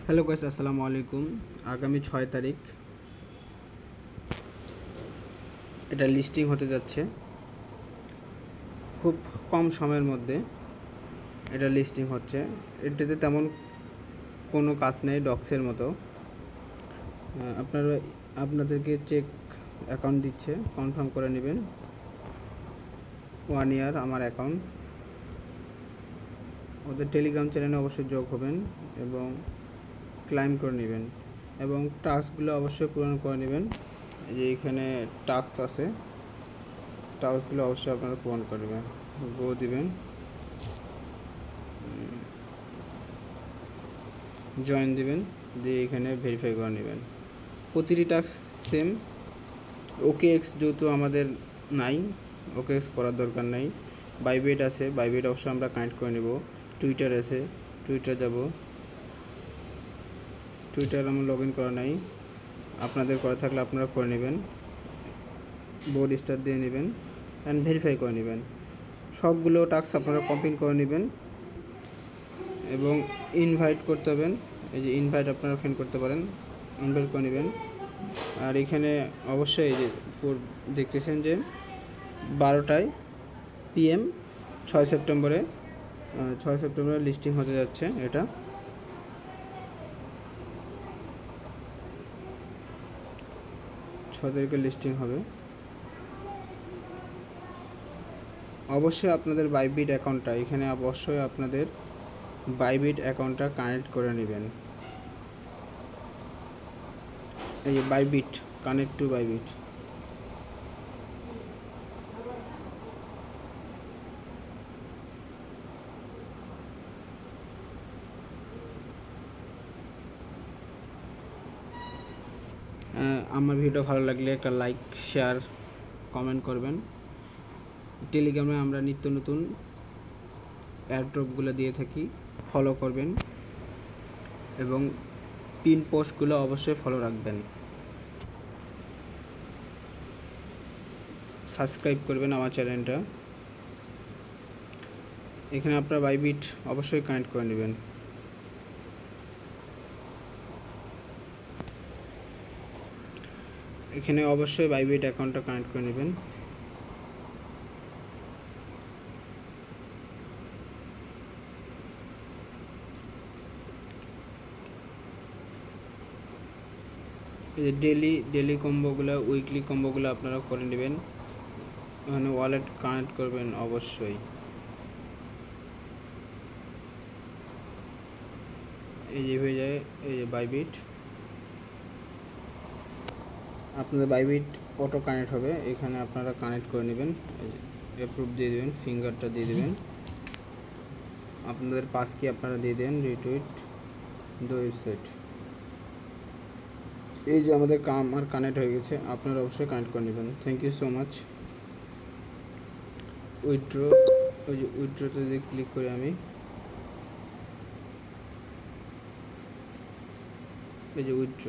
Hello guys, আসসালামু আলাইকুম। আগামী 6 তারিখ এটা লিস্টিং হতে যাচ্ছে। খুব কম সময়ের মধ্যে এটা লিস্টিং হচ্ছে। এটাতে তেমন কোনো কাজ নেই, ডক্সের মতো। আপনাদেরকে চেক অ্যাকাউন্ট দিচ্ছে, কনফার্ম করে নেবেন। 1 ইয়ার আমার অ্যাকাউন্ট। ওদের টেলিগ্রাম চ্যানেলে অবশ্যই যোগ হবেন এবং ক্লাইম করে নেবেন এবং টাস্কগুলো অবশ্যই পূরণ করে নেবেন। এই যে এখানে টাস্ক আছে, টাস্কগুলো অবশ্যই আপনারা পূরণ করে নেবেন। গো দিবেন, জয়েন দিবেন, দিয়ে এখানে ভেরিফাই করে নেবেন। প্রতিটি টাস্ক সেম। ওকে এক্স যেহেতু আমাদের নাই, ওকে এক্স করার দরকার নাই। বাইবিট আছে, বাইবিট অবশ্যই আমরা কানেক্ট করে নেব। টুইটার আছে, টুইটার যাব। টুইটার আমার লগ ইন করা নাই, আপনাদের করা থাকলে আপনারা করে নেবেন। বোর্ড স্টার দিয়ে নেবেন অ্যান্ড ভেরিফাই করে নেবেন। সবগুলো টাস্ক আপনারা কমপ্লিট করে নেবেন এবং ইনভাইট করতে হবেন। এই যে ইনভাইট আপনারা ফ্রেন্ড করতে পারেন, ইনভাইট করে নেবেন। আর এখানে অবশ্যই এই যে দেখতেছেন যে 12টায় PM 6 সেপ্টেম্বরে লিস্টিং হতে যাচ্ছে। এটা 6 তারিখে লিস্টিং হবে। অবশ্যই আপনাদের বাইবিট অ্যাকাউন্টটা এখানে অবশ্যই আপনাদের বাইবিট অ্যাকাউন্টটা কানেক্ট করে নেবেন। এই যে বাইবিট, কানেক্ট টু বাইবিট। আমার ভিডিও ভালো লাগলে একটা লাইক, শেয়ার, কমেন্ট করবেন। টেলিগ্রামে আমরা নিত্য নতুন এয়ারড্রপগুলো দিয়ে থাকি, ফলো করবেন এবং পিন পোস্টগুলো অবশ্যই ফলো রাখবেন। সাবস্ক্রাইব করবেন আমার চ্যানেলটা। এখানে আপনার বাইবিট অবশ্যই কানেক্ট করে নেবেন। এখানে অবশ্যই বাইবিট অ্যাকাউন্টটা কানেক্ট করে নেবেন। এই যে ডেলি কম্বোগুলো, উইকলি কম্বোগুলো আপনারা করে নেবেন। এখানে ওয়ালেট কানেক্ট করবেন অবশ্যই। এই যে হয়ে যায়, এই যে বাইবিট, আপনাদের বাইবিট অটো কানেক্ট হবে। এখানে আপনারা কানেক্ট করে নেবেন। অ্যাপ্রুভ দিয়ে দেবেন, ফিঙ্গারটা দিয়ে দেবেন, আপনাদের পাস কি আপনারা দিয়ে দেন, রিটুইট দ্য ওয়েবসাইট। এই যে আমাদের আমার কানেক্ট হয়ে গেছে, আপনারা অবশ্যই কানেক্ট করে নেবেন। Thank you so much. Withdraw, ওই যে উইথড্রতে যদি ক্লিক করি আমি, এই যে উইথড্র,